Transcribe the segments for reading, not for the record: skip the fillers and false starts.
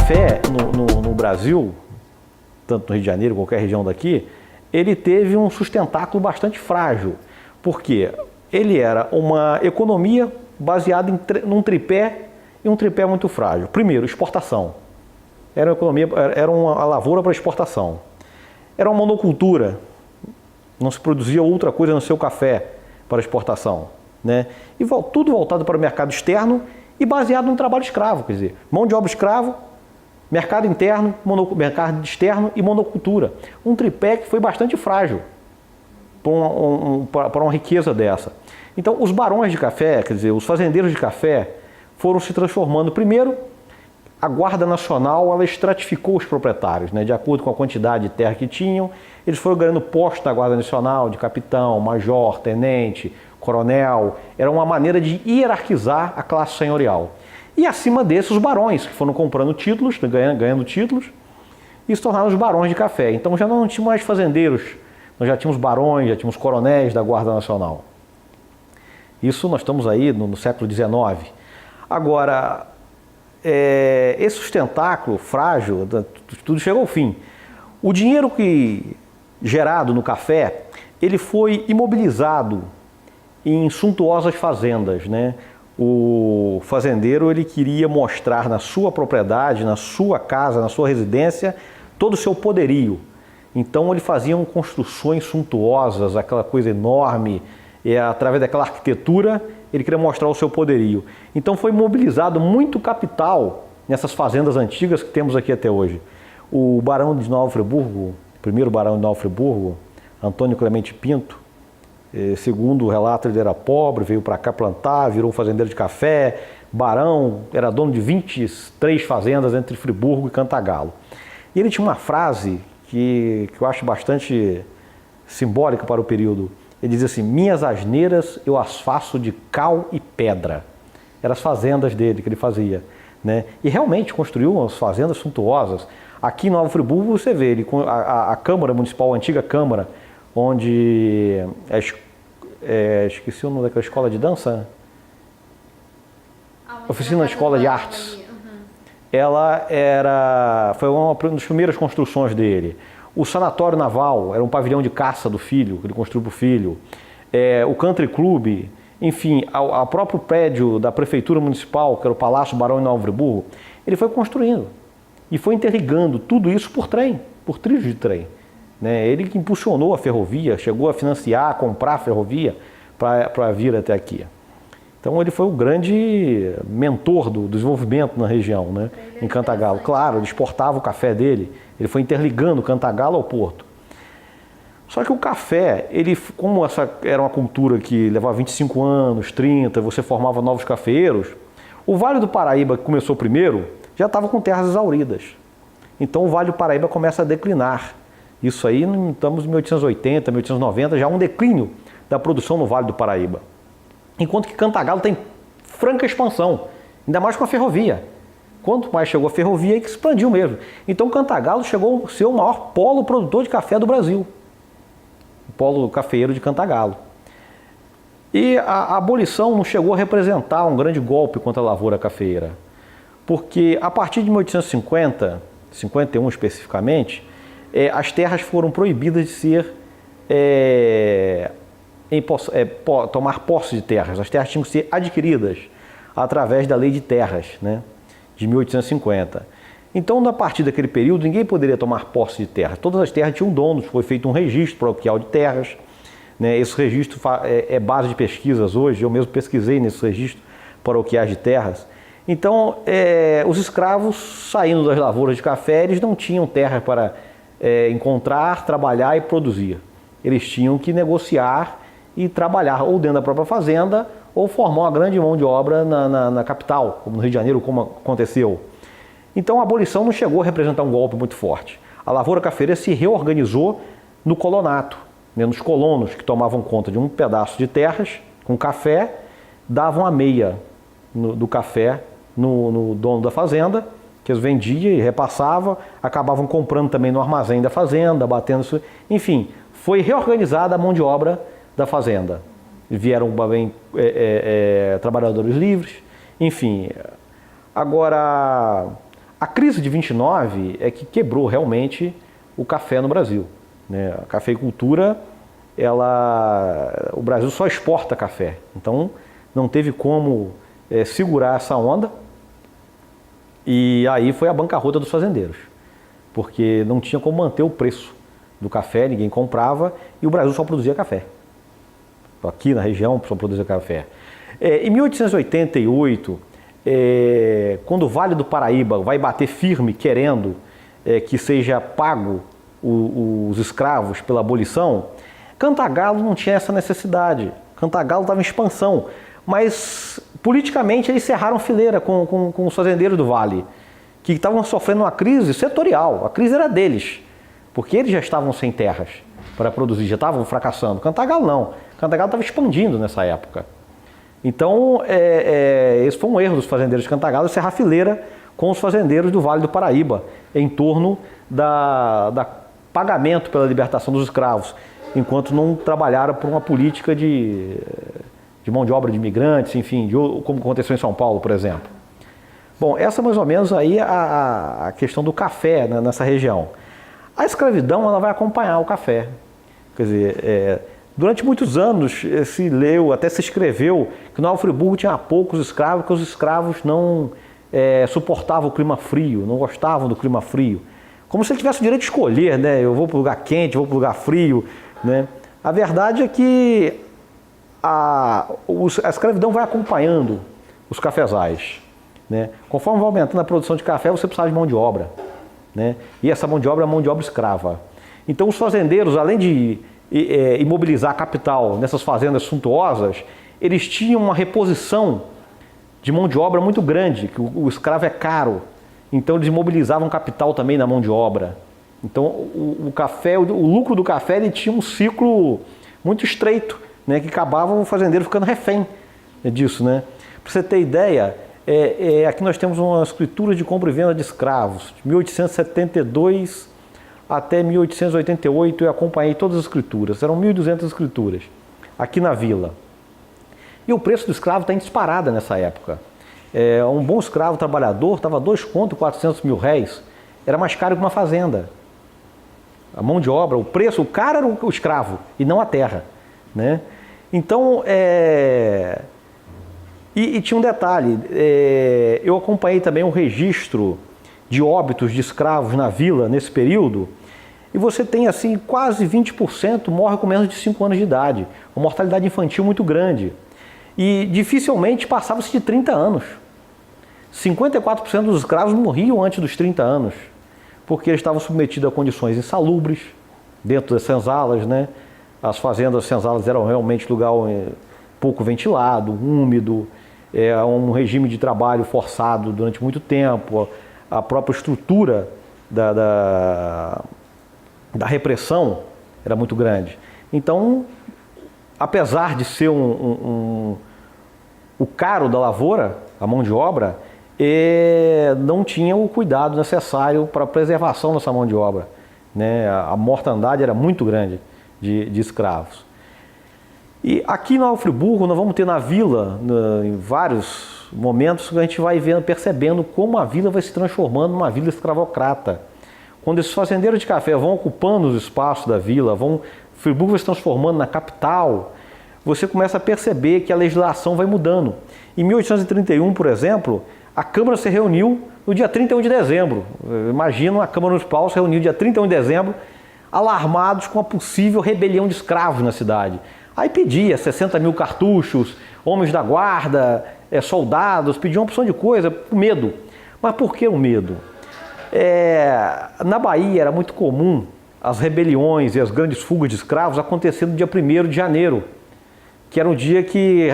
café no Brasil, tanto no Rio de Janeiro, qualquer região daqui, ele teve um sustentáculo bastante frágil, porque ele era uma economia baseada num tripé, e um tripé muito frágil. Primeiro, exportação. Era uma economia, era uma lavoura para exportação. Era uma monocultura, não se produzia outra coisa no seu café para exportação, né? E tudo voltado para o mercado externo e baseado no trabalho escravo, quer dizer, mão de obra escravo, mercado interno, mercado externo e monocultura. Um tripé que foi bastante frágil para uma riqueza dessa. Então, os barões de café, quer dizer, os fazendeiros de café, foram se transformando. Primeiro, a Guarda Nacional, ela estratificou os proprietários, né, de acordo com a quantidade de terra que tinham. Eles foram ganhando posto da Guarda Nacional, de capitão, major, tenente, coronel. Era uma maneira de hierarquizar a classe senhorial. E acima desses, os barões, que foram comprando títulos, ganhando títulos, e se tornaram os barões de café. Então já não tínhamos mais fazendeiros, nós já tínhamos barões, já tínhamos coronéis da Guarda Nacional. Isso nós estamos aí no século XIX. Agora, esse sustentáculo frágil, tudo chegou ao fim. O dinheiro gerado no café, ele foi imobilizado em suntuosas fazendas, né? O fazendeiro, ele queria mostrar na sua propriedade, na sua casa, na sua residência, todo o seu poderio. Então ele fazia construções suntuosas, aquela coisa enorme, e através daquela arquitetura ele queria mostrar o seu poderio. Então foi mobilizado muito capital nessas fazendas antigas que temos aqui até hoje. O barão de Nova Friburgo, o primeiro barão de Nova Friburgo, Antônio Clemente Pinto, segundo o relato, ele era pobre, veio para cá plantar, virou fazendeiro de café, barão, era dono de 23 fazendas entre Friburgo e Cantagalo. E ele tinha uma frase que eu acho bastante simbólica para o período. Ele dizia assim: minhas asneiras eu as faço de cal e pedra. Eram as fazendas dele que ele fazia, né? E realmente construiu umas fazendas suntuosas. Aqui em Nova Friburgo você vê ele, a Câmara Municipal, a antiga Câmara, onde esqueci o nome daquela escola de dança, Oficina da Escola de Artes. Ela foi uma das primeiras construções dele. O Sanatório Naval era um pavilhão de caça do filho, que ele construiu para o filho. O Country Club, enfim, o próprio prédio da Prefeitura Municipal, que era o Palácio Barão de Nova Friburgo, ele foi construindo e foi interligando tudo isso por trem, por trilhos de trem, né? Ele que impulsionou a ferrovia, chegou a financiar, a comprar a ferrovia para vir até aqui. Então ele foi o grande mentor do desenvolvimento na região, né? Em Cantagalo. Claro, ele exportava o café dele, ele foi interligando Cantagalo ao porto. Só que o café, como essa era uma cultura que levava 25 anos, 30, você formava novos cafeeiros, o Vale do Paraíba, que começou primeiro, já estava com terras exauridas. Então o Vale do Paraíba começa a declinar. Isso aí, estamos em 1880, 1890, já um declínio da produção no Vale do Paraíba. Enquanto que Cantagalo tem franca expansão, ainda mais com a ferrovia. Quanto mais chegou a ferrovia, aí que expandiu mesmo. Então Cantagalo chegou a ser o maior polo produtor de café do Brasil. O polo cafeeiro de Cantagalo. E a abolição não chegou a representar um grande golpe contra a lavoura cafeeira. Porque a partir de 1850, 51 especificamente, as terras foram proibidas de ser tomar posse de terras. As terras tinham que ser adquiridas através da Lei de Terras, né, de 1850. Então, a partir daquele período, ninguém poderia tomar posse de terras. Todas as terras tinham donos, foi feito um registro paroquial de terras, né? Esse registro é base de pesquisas hoje, eu mesmo pesquisei nesses registros paroquiais de terras. Então, os escravos saindo das lavouras de café, eles não tinham terra para encontrar, trabalhar e produzir. Eles tinham que negociar e trabalhar ou dentro da própria fazenda ou formar uma grande mão de obra na capital, como no Rio de Janeiro, como aconteceu. Então a abolição não chegou a representar um golpe muito forte. A lavoura cafeeira se reorganizou no colonato, né, nos colonos que tomavam conta de um pedaço de terras com café, davam a meia do café no dono da fazenda, que eles vendiam e repassavam, acabavam comprando também no armazém da fazenda, batendo isso. Enfim, foi reorganizada a mão de obra da fazenda. Vieram trabalhadores livres, enfim. Agora, A crise de 29 é que quebrou realmente o café no Brasil, né? A cafeicultura, o Brasil só exporta café, então não teve como segurar essa onda, e aí foi a bancarrota dos fazendeiros, porque não tinha como manter o preço do café, ninguém comprava e o Brasil só produzia café. Aqui na região só produzia café. Em 1888, quando o Vale do Paraíba vai bater firme querendo que seja pago os escravos pela abolição, Cantagalo não tinha essa necessidade. Cantagalo estava em expansão, mas politicamente eles cerraram fileira com os fazendeiros do Vale, que estavam sofrendo uma crise setorial. A crise era deles, porque eles já estavam sem terras para produzir, já estavam fracassando. Cantagalo não. Cantagalo estava expandindo nessa época. Então, esse foi um erro dos fazendeiros de Cantagalo, cerrar fileira com os fazendeiros do Vale do Paraíba, em torno da pagamento pela libertação dos escravos, enquanto não trabalharam por uma política de mão de obra de imigrantes, enfim, como aconteceu em São Paulo, por exemplo. Bom, essa mais ou menos aí a questão do café, né, nessa região. A escravidão, ela vai acompanhar o café. Quer dizer, durante muitos anos se leu, até se escreveu, que Nova Friburgo tinha poucos escravos, porque os escravos não suportavam o clima frio, não gostavam do clima frio. Como se ele tivesse o direito de escolher, né? Eu vou para o lugar quente, eu vou para o lugar frio, né? A verdade é que a escravidão vai acompanhando os cafezais, né? Conforme vai aumentando a produção de café, você precisa de mão de obra, né? E essa mão de obra é mão de obra escrava. Então os fazendeiros, além de imobilizar capital nessas fazendas suntuosas, eles tinham uma reposição de mão de obra muito grande, que o escravo é caro, então eles imobilizavam capital também na mão de obra. Então o café, o lucro do café, ele tinha um ciclo muito estreito, né, que acabava o fazendeiro ficando refém disso, né? Para você ter ideia, aqui nós temos uma escritura de compra e venda de escravos, de 1872 até 1888, eu acompanhei todas as escrituras, eram 1.200 escrituras, aqui na vila. E o preço do escravo está em disparada nessa época. Um bom escravo trabalhador estava 2,4 mil-réis, era mais caro que uma fazenda. A mão de obra, o preço, o cara era o escravo e não a terra, né? Então, e tinha um detalhe, eu acompanhei também um registro de óbitos de escravos na vila nesse período, e você tem assim quase 20% morre com menos de 5 anos de idade, uma mortalidade infantil muito grande, e dificilmente passava-se de 30 anos. 54% dos escravos morriam antes dos 30 anos, porque eles estavam submetidos a condições insalubres dentro das senzalas, né? As fazendas, as senzalas eram realmente lugar pouco ventilado, úmido, um regime de trabalho forçado durante muito tempo, a própria estrutura da repressão era muito grande. Então, apesar de ser o caro da lavoura, a mão de obra, não tinha o cuidado necessário para a preservação dessa mão de obra, né? A mortandade era muito grande de escravos. E aqui em Nova Friburgo nós vamos ter na vila, em vários momentos, que a gente vai percebendo como a vila vai se transformando numa vila escravocrata. Quando esses fazendeiros de café vão ocupando os espaços da vila, Friburgo vai se transformando na capital, você começa a perceber que a legislação vai mudando. Em 1831, por exemplo, a Câmara se reuniu no dia 31 de dezembro. Imagina, a Câmara Municipal se reuniu no dia 31 de dezembro, alarmados com a possível rebelião de escravos na cidade. Aí pedia 60 mil cartuchos, homens da guarda, soldados, pediam uma opção de coisa, com medo. Mas por que o medo? Na Bahia era muito comum as rebeliões e as grandes fugas de escravos acontecendo no dia 1º de janeiro, que era um dia que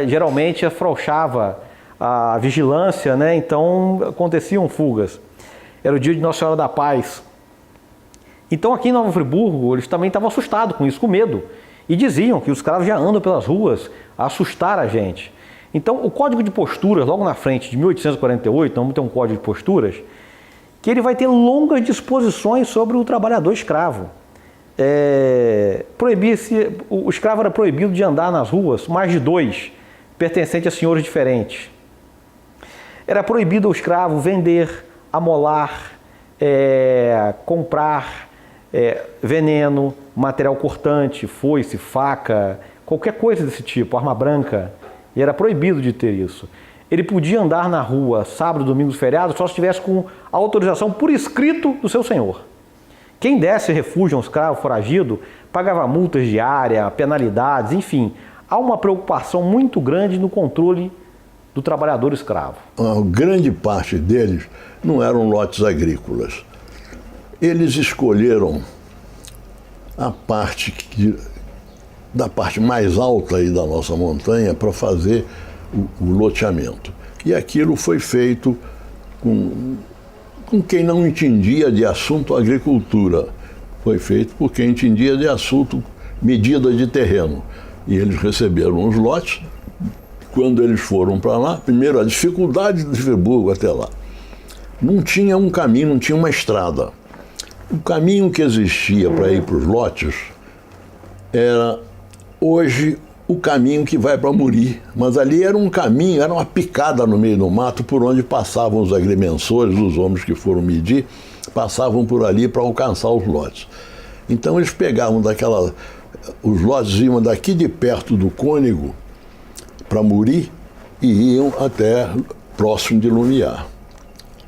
geralmente afrouxava a vigilância, né? Então aconteciam fugas. Era o dia de Nossa Senhora da Paz. Então aqui em Nova Friburgo eles também estavam assustados com isso, com medo. E diziam que os escravos já andam pelas ruas a assustar a gente. Então o Código de Posturas, logo na frente, de 1848, vamos ter um Código de Posturas, que ele vai ter longas disposições sobre o trabalhador escravo. O escravo era proibido de andar nas ruas, mais de 2, pertencente a senhores diferentes. Era proibido ao escravo vender, amolar, comprar veneno, material cortante, foice, faca, qualquer coisa desse tipo, arma branca. E era proibido de ter isso. Ele podia andar na rua sábado, domingo, feriado, só se estivesse com autorização por escrito do seu senhor. Quem desse refúgio a um escravo foragido pagava multas diárias, penalidades, enfim. Há uma preocupação muito grande no controle do trabalhador escravo. A grande parte deles não eram lotes agrícolas. Eles escolheram a parte da parte mais alta aí da nossa montanha para fazer o loteamento. E aquilo foi feito com quem não entendia de assunto agricultura. Foi feito por quem entendia de assunto medida de terreno. E eles receberam os lotes. Quando eles foram para lá, primeiro a dificuldade de Friburgo até lá. Não tinha um caminho, não tinha uma estrada. O caminho que existia para ir para os lotes era hoje o caminho que vai para Muri. Mas ali era um caminho, era uma picada no meio do mato por onde passavam os agrimensores, os homens que foram medir, passavam por ali para alcançar os lotes. Então eles pegavam os lotes iam daqui de perto do Cônego para Muri e iam até próximo de Lumiar.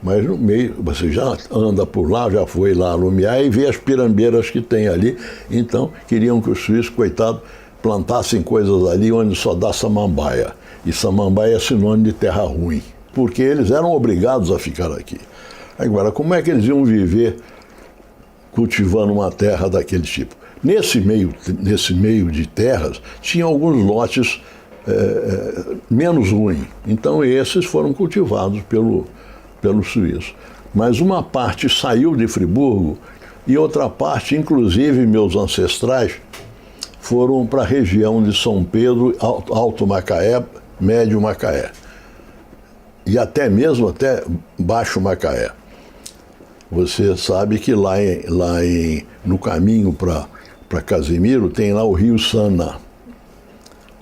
Mas no meio, você já anda por lá, já foi lá a Lumiar e vê as pirambeiras que tem ali. Então queriam que os suíços, coitados, plantassem coisas ali onde só dá samambaia. E samambaia é sinônimo de terra ruim, porque eles eram obrigados a ficar aqui. Agora, como é que eles iam viver cultivando uma terra daquele tipo? Nesse meio de terras, tinha alguns lotes menos ruins. Então esses foram cultivados pelo suíço. Mas uma parte saiu de Friburgo e outra parte, inclusive meus ancestrais, foram para a região de São Pedro, Alto Macaé, Médio Macaé. E até mesmo Baixo Macaé. Você sabe que no caminho para Casimiro tem lá o rio Sana.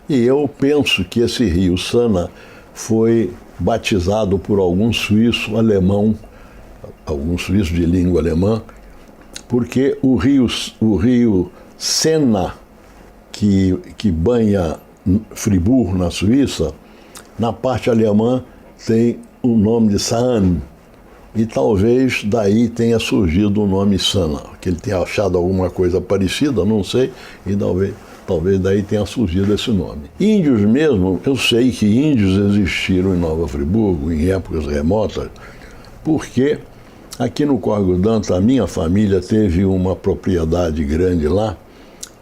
E eu penso que esse rio Sana foi batizado por algum suíço alemão, algum suíço de língua alemã, porque o rio Sena, que banha Friburgo, na Suíça, na parte alemã tem o nome de Saan, e talvez daí tenha surgido o nome Sana, que ele tenha achado alguma coisa parecida, não sei, e talvez daí tenha surgido esse nome. Índios mesmo, eu sei que índios existiram em Nova Friburgo, em épocas remotas, porque aqui no Córrego d'Anta a minha família teve uma propriedade grande lá,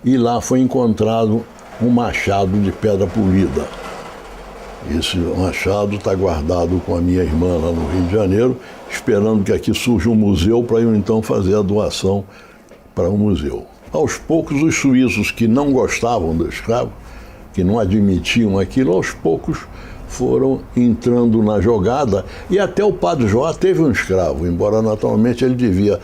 e lá foi encontrado um machado de pedra polida. Esse machado está guardado com a minha irmã lá no Rio de Janeiro, esperando que aqui surja um museu para eu então fazer a doação para o museu. Aos poucos, os suíços que não gostavam do escravo, que não admitiam aquilo, aos poucos foram entrando na jogada, e até o Padre Joá teve um escravo, embora naturalmente ele devia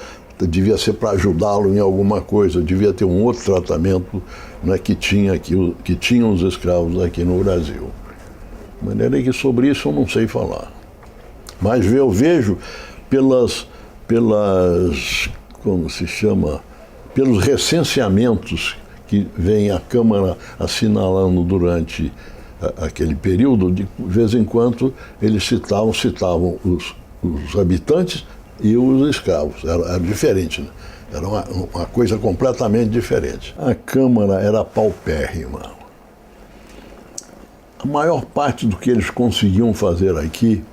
ser para ajudá-lo em alguma coisa, devia ter um outro tratamento, né, que tinham os escravos aqui no Brasil. De maneira que sobre isso eu não sei falar. Mas eu vejo pelas como se chama, pelos recenseamentos que vem a Câmara assinalando durante aquele período, de vez em quando eles citavam os habitantes e os escravos. Era diferente, né? Era uma coisa completamente diferente. A Câmara era paupérrima. A maior parte do que eles conseguiam fazer aqui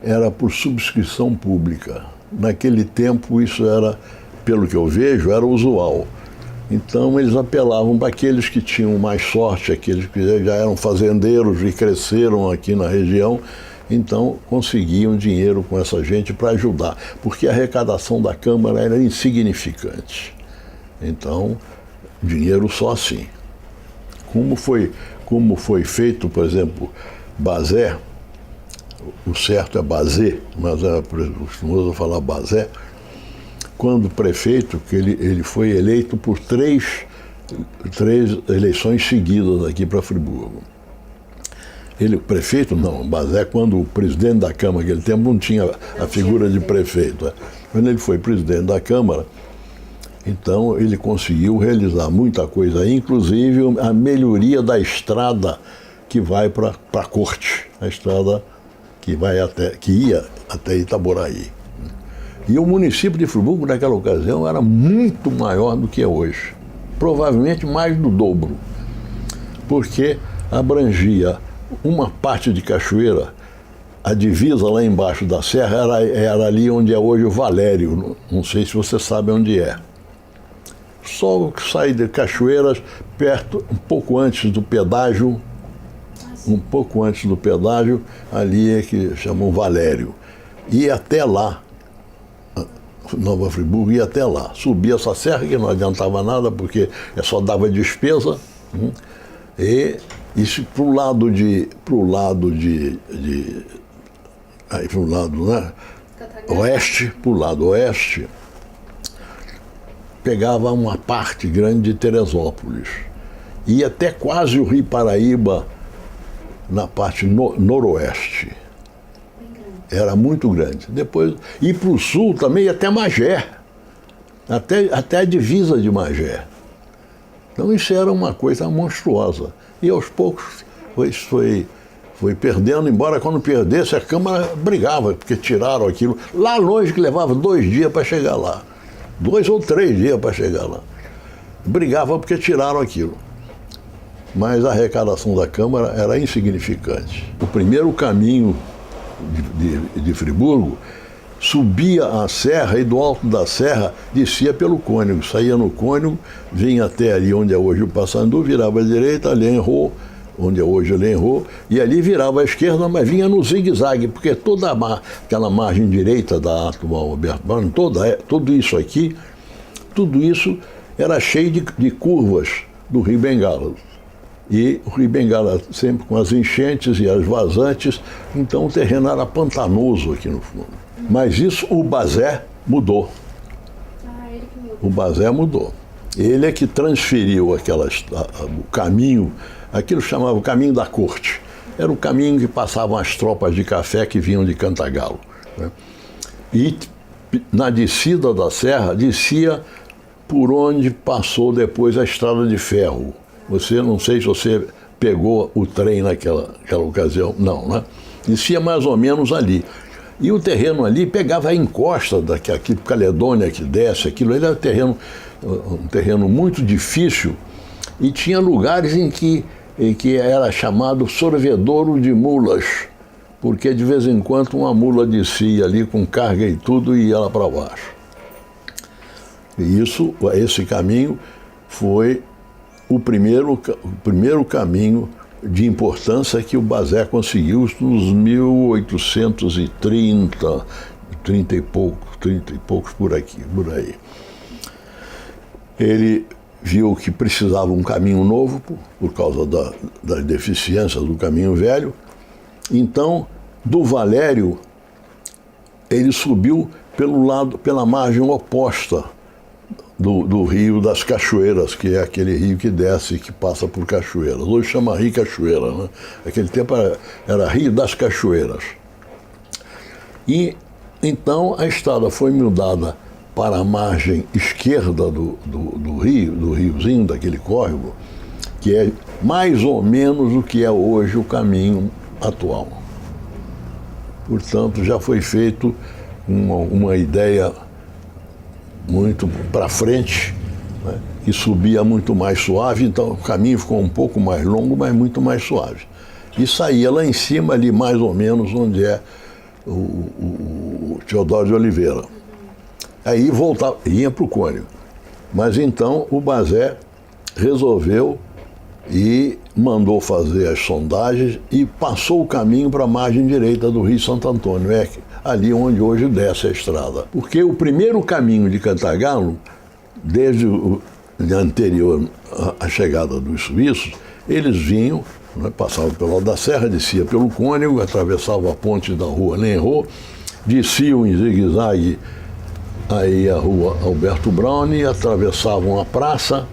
era por subscrição pública. Naquele tempo isso era, pelo que eu vejo, era usual. Então eles apelavam para aqueles que tinham mais sorte, aqueles que já eram fazendeiros e cresceram aqui na região, então conseguiam dinheiro com essa gente para ajudar, porque a arrecadação da Câmara era insignificante. Então, dinheiro só assim. Como foi feito, por exemplo, Bazé, o certo é Bazé, mas é costumoso falar Bazé, quando prefeito, que ele foi eleito por três eleições seguidas aqui para Friburgo. Ele, prefeito não, Bazé, quando o presidente da Câmara, naquele tempo não tinha a figura de prefeito. Quando ele foi presidente da Câmara, então ele conseguiu realizar muita coisa aí, inclusive a melhoria da estrada que vai para a corte, a estrada que ia até Itaboraí. E o município de Friburgo, naquela ocasião, era muito maior do que é hoje. Provavelmente mais do dobro, porque abrangia uma parte de Cachoeira, a divisa lá embaixo da serra era ali onde é hoje o Valério, não sei se você sabe onde é. Só sai de Cachoeiras, perto, um pouco antes do pedágio, ali é que chamam Valério. E até lá, Nova Friburgo ia até lá. Subia essa serra que não adiantava nada, porque só dava despesa. E isso pro lado, né? Pro lado oeste, pegava uma parte grande de Teresópolis. Ia até quase o Rio Paraíba, na parte noroeste. Era muito grande. Depois, e para o sul também, até Magé. Até a divisa de Magé. Então isso era uma coisa monstruosa. E aos poucos foi perdendo, embora quando perdesse a Câmara brigava, porque tiraram aquilo. Lá longe que levava 2 dias para chegar lá. 2 ou 3 dias para chegar lá. Brigava porque tiraram aquilo. Mas a arrecadação da Câmara era insignificante. O primeiro caminho de Friburgo subia a serra e do alto da serra descia pelo Cônego, saía no Cônego, vinha até ali onde é hoje o Passandu, virava à direita, Lenrô, onde é hoje Lenrô, e ali virava à esquerda, mas vinha no zigue-zague, porque toda aquela margem direita da atual Alberto Braun, tudo isso aqui, tudo isso era cheio de curvas do Rio Bengala. E o Rio Bengala sempre com as enchentes e as vazantes, então o terreno era pantanoso aqui no fundo. Mas isso o Bazé mudou. O Bazé mudou. Ele é que transferiu o caminho, aquilo chamava o caminho da corte. Era o caminho que passavam as tropas de café que vinham de Cantagalo, né? E na descida da serra, descia por onde passou depois a estrada de ferro. Não sei se você pegou o trem naquela ocasião, não, né? Descia mais ou menos ali. E o terreno ali pegava a encosta daquele Caledônia que desce, aquilo ali era um terreno muito difícil e tinha lugares em que era chamado sorvedouro de mulas, porque de vez em quando uma mula descia ali com carga e tudo e ia lá para baixo. E esse caminho foi o primeiro caminho de importância que o Bazé conseguiu nos 1830, 30 e poucos por aí. Ele viu que precisava um caminho novo por causa das deficiências do caminho velho. Então, do Valério, ele subiu pela margem oposta do Rio das Cachoeiras, que é aquele rio que desce e que passa por Cachoeiras. Hoje chama Rio Cachoeira, né? Naquele tempo era Rio das Cachoeiras. E então a estrada foi mudada para a margem esquerda do riozinho, daquele córrego, que é mais ou menos o que é hoje o caminho atual. Portanto, já foi feito uma ideia muito para frente, né, e subia muito mais suave, então o caminho ficou um pouco mais longo, mas muito mais suave. E saía lá em cima, ali mais ou menos onde é o Teodoro de Oliveira. Aí voltava, ia para o Cônego. Mas então o Bazé resolveu e mandou fazer as sondagens e passou o caminho para a margem direita do Rio Santo Antônio, ali onde hoje desce a estrada. Porque o primeiro caminho de Cantagalo, desde o anterior à chegada dos suíços, eles vinham, né, passavam pelo lado da serra, descia pelo Cônego, atravessavam a ponte da rua Lenrô, desciam em zigue-zague aí a rua Alberto Braun, atravessavam a praça,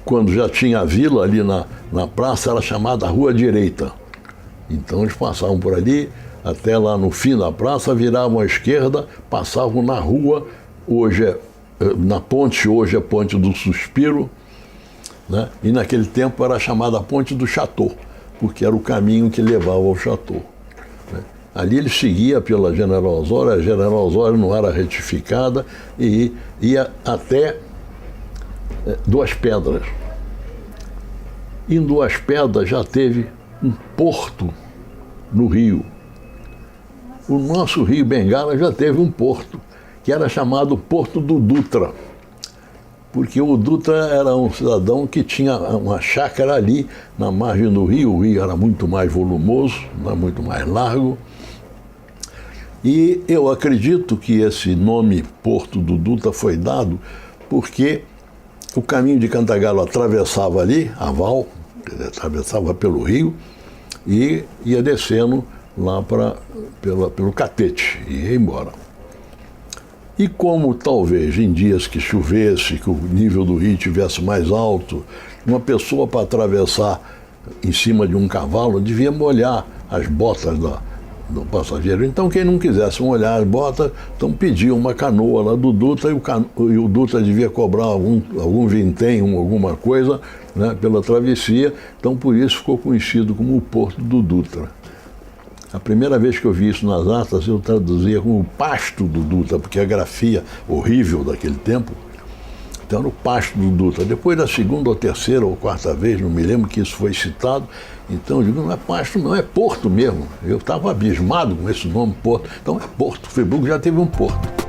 quando já tinha a vila ali na praça, era chamada Rua Direita. Então eles passavam por ali, até lá no fim da praça, viravam à esquerda, passavam na rua, na ponte, hoje é Ponte do Suspiro, né? E naquele tempo era chamada Ponte do Chateau, porque era o caminho que levava ao Chateau. Né? Ali ele seguia pela General Osório, a General Osório não era retificada e ia até Duas Pedras. Em Duas Pedras já teve um porto no Rio. O nosso Rio Bengala já teve um porto, que era chamado Porto do Dutra, porque o Dutra era um cidadão que tinha uma chácara ali na margem do rio. O rio era muito mais volumoso, muito mais largo. E eu acredito que esse nome Porto do Dutra foi dado porque o caminho de Cantagalo atravessava ali, a Val, atravessava pelo rio e ia descendo lá pelo Catete e ia embora. E como talvez em dias que chovesse, que o nível do rio estivesse mais alto, uma pessoa para atravessar em cima de um cavalo devia molhar as botas do passageiro. Então quem não quisesse molhar as botas, então pedia uma canoa lá do Dutra e o Dutra devia cobrar algum vintém, alguma coisa, né, pela travessia. Então por isso ficou conhecido como o Porto do Dutra. A primeira vez que eu vi isso nas atas, eu traduzia como o pasto do Dutra, porque a grafia horrível daquele tempo, então era o pasto do Dutra. Depois da segunda ou terceira ou quarta vez, não me lembro que isso foi citado, então eu digo, não é pasto não, é porto mesmo. Eu estava abismado com esse nome Porto. Então é Porto, Friburgo já teve um porto.